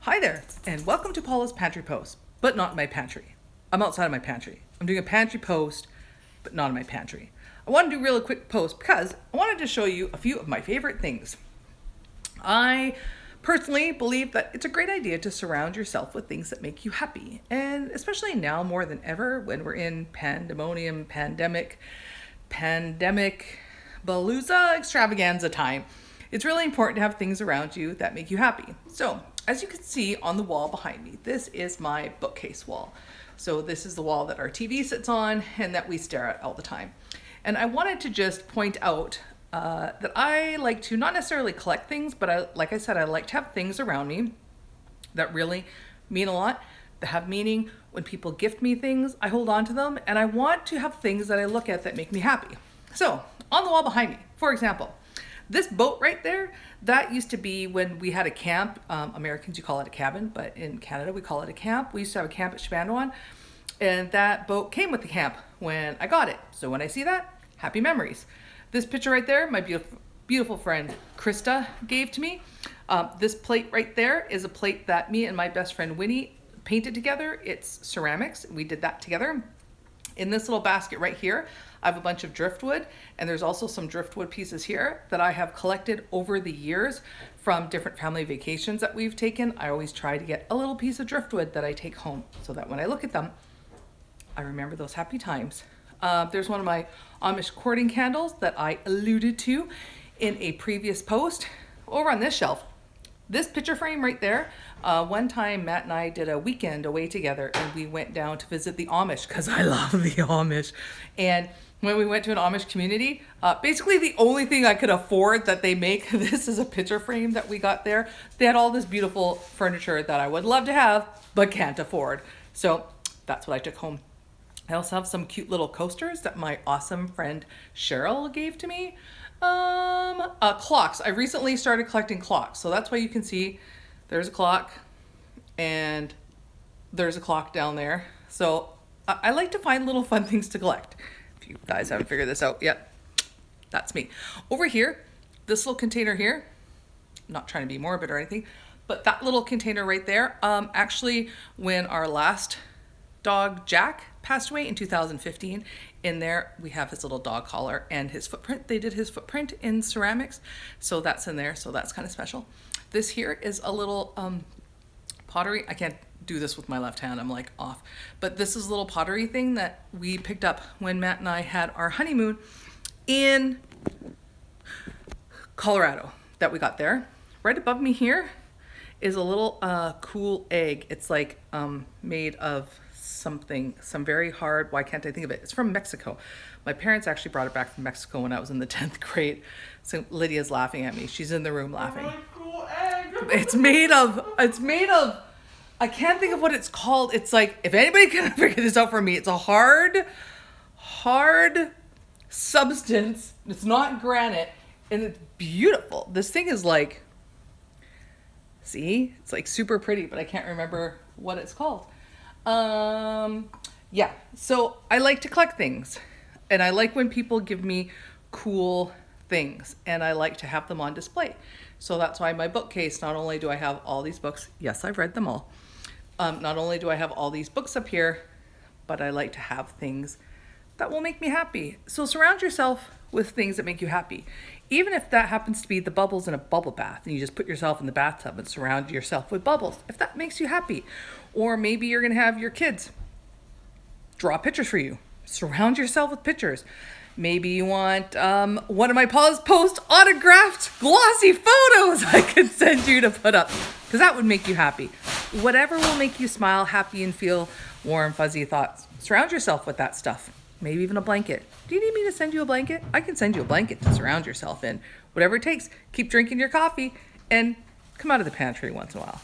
Hi there, and welcome to Paula's Pantry Post, but not in my pantry. I'm outside of my pantry. I'm doing a pantry post, but not in my pantry. I want to do a really quick post because I wanted to show you a few of my favorite things. I personally believe that it's a great idea to surround yourself with things that make you happy, and especially now more than ever when we're in pandemic, balooza extravaganza time. It's really important to have things around you that make you happy. So, as you can see on the wall behind me, this is my bookcase wall. So this is the wall that our TV sits on and that we stare at all the time. And I wanted to just point out that I like to not necessarily collect things, but like I said, I like to have things around me that really mean a lot, that have meaning. When people gift me things, I hold on to them, and I want to have things that I look at that make me happy. So on the wall behind me, for example, this boat right there, that used to be when we had a camp. Americans, you call it a cabin, but in Canada, we call it a camp. We used to have a camp at Shibandwan, and that boat came with the camp when I got it. So when I see that, happy memories. This picture right there, my beautiful friend Krista gave to me. This plate right there is a plate that me and my best friend Winnie painted together. It's ceramics. We did that together. In this little basket right here, I have a bunch of driftwood, and there's also some driftwood pieces here that I have collected over the years from different family vacations that we've taken. I always try to get a little piece of driftwood that I take home so that when I look at them, I remember those happy times. There's one of my Amish courting candles that I alluded to in a previous post over on this shelf. This picture frame right there, one time Matt and I did a weekend away together, and we went down to visit the Amish because I love the Amish. And when we went to an Amish community, basically the only thing I could afford that they make, this is a picture frame that we got there. They had all this beautiful furniture that I would love to have, but can't afford. So that's what I took home. I also have some cute little coasters that my awesome friend Cheryl gave to me. Clocks. I recently started collecting clocks, so that's why you can see there's a clock and there's a clock down there. So I like to find little fun things to collect. If you guys haven't figured this out yet, that's me. Over here, this little container here, I'm not trying to be morbid or anything, but that little container right there, actually when our last dog Jack passed away in 2015, in there we have his little dog collar and his footprint. They did his footprint in ceramics, so that's in there, so that's kind of special. This here is a little pottery. I can't do this with my left hand, I'm like off, but this is a little pottery thing that we picked up when Matt and I had our honeymoon in Colorado that we got there. Right above me here is a little cool egg. It's like made of some very hard, why can't I think of it? It's from Mexico. My parents actually brought it back from Mexico when I was in the 10th grade. So Lydia's laughing at me. She's in the room laughing. Really cool egg. It's made of, I can't think of what it's called. It's like, if anybody can figure this out for me, it's a hard substance. It's not granite, and it's beautiful. This thing is like, see, it's like super pretty, but I can't remember what it's called. Yeah, so I like to collect things, and I like when people give me cool things, and I like to have them on display. So that's why my bookcase, not only do I have all these books, yes, I've read them all. Not only do I have all these books up here, but I like to have things that will make me happy. So surround yourself with things that make you happy. Even if that happens to be the bubbles in a bubble bath, and you just put yourself in the bathtub and surround yourself with bubbles, if that makes you happy. Or maybe you're gonna have your kids draw pictures for you. Surround yourself with pictures. Maybe you want one of my Paula's Post autographed glossy photos I could send you to put up, because that would make you happy. Whatever will make you smile, happy, and feel warm, fuzzy thoughts. Surround yourself with that stuff. Maybe even a blanket. Do you need me to send you a blanket? I can send you a blanket to surround yourself in. Whatever it takes. Keep drinking your coffee and come out of the pantry once in a while.